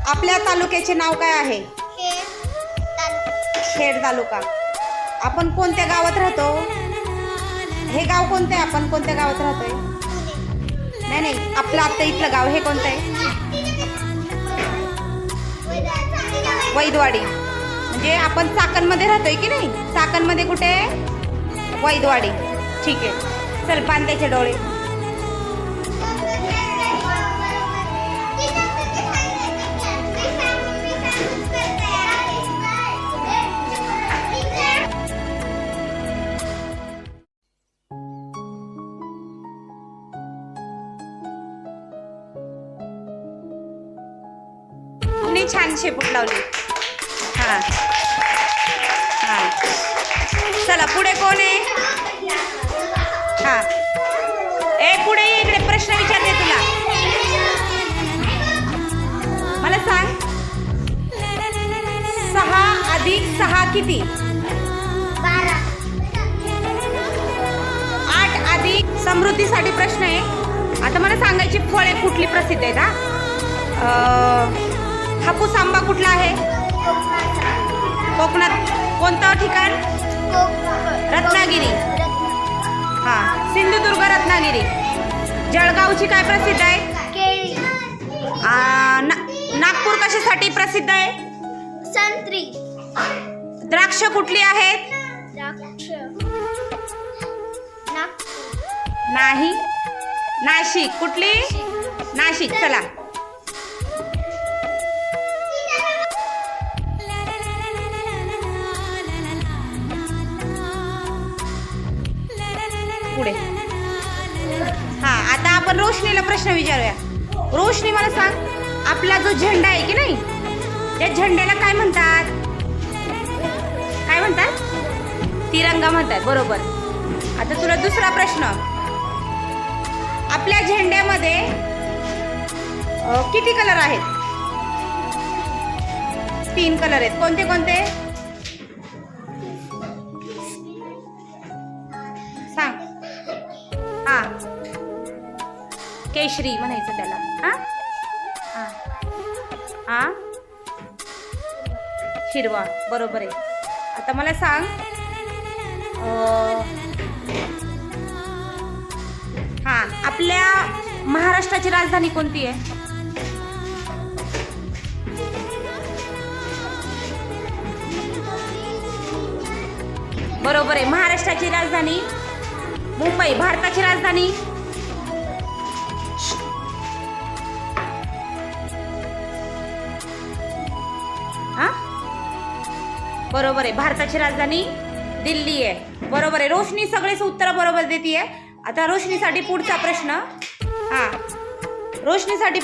आपल्या तालुक्याचे नाव काय आहे? खेड तालुका. आपण कोणत्या गावात राहतो? हे गाव कोणतं आहे? आपण कोणत्या गावात राहतोय? नाही नाही, आपलं आता इथलं गाव हे कोणतं आहे? वैदवाडी. म्हणजे आपण चाकणमध्ये राहतोय की नाही? चाकणमध्ये कुठे? वैदवाडी. ठीक आहे, चल बांध त्याचे डोळे. तुम्ही छान शेपूट लावली. हां हां, चला पुढे कोण आहे? हां, ए पुढे ये, इकडे प्रश्न विचारते तुला. मला सांग, 6 + 6 किती? 12. 8 अधिक समृद्धीसाठी प्रश्न आहे. आता मला सांगायची फळे कुठली प्रसिद्ध आहेत? हापूस आंबा कुठला आहे? कोकणात. कोणतं ठिकाण? रत्नागिरी. हां, सिंधुदुर्ग रत्नागिरी. जळगावची काय प्रसिद्ध आहे? केळी. नागपूर कशासाठी प्रसिद्ध आहे? संत्री. द्राक्ष कुठली आहेत? द्राक्ष. नाही. नाशिक. कुठली? नाशिक. चला पुढे. हा, आता आपण रोशनीला प्रश्न विचारूया. रोशनी, मला सांग, आपला जो झेंडा आहे की नाही, त्या झेंड्याला काय म्हणतात? काय म्हणतात? तिरंगा म्हणतात. बरोबर. आता तुला दुसरा प्रश्न. आपल्या झेंड्यामध्ये किती कलर आहेत? 3 कलर आहेत. कोणते कोणते? सांग. हा, केशरी म्हणायचं त्याला. हा हा हा, हिरवा. बरोबर आहे. आता मला सांग, हा, आपल्या महाराष्ट्राची राजधानी कोणती आहे? बरोबर आहे. महाराष्ट्राची राजधानी मुंबई. भारताची राजधानी? हा, बरोबर आहे. भारताची राजधानी दिल्ली आहे. बरोबर आहे. रोशनी सगळेच उत्तर बरोबर देतीये. आता रोशनीसाठी पुढचा प्रश्न. हा, रोशनीसाठी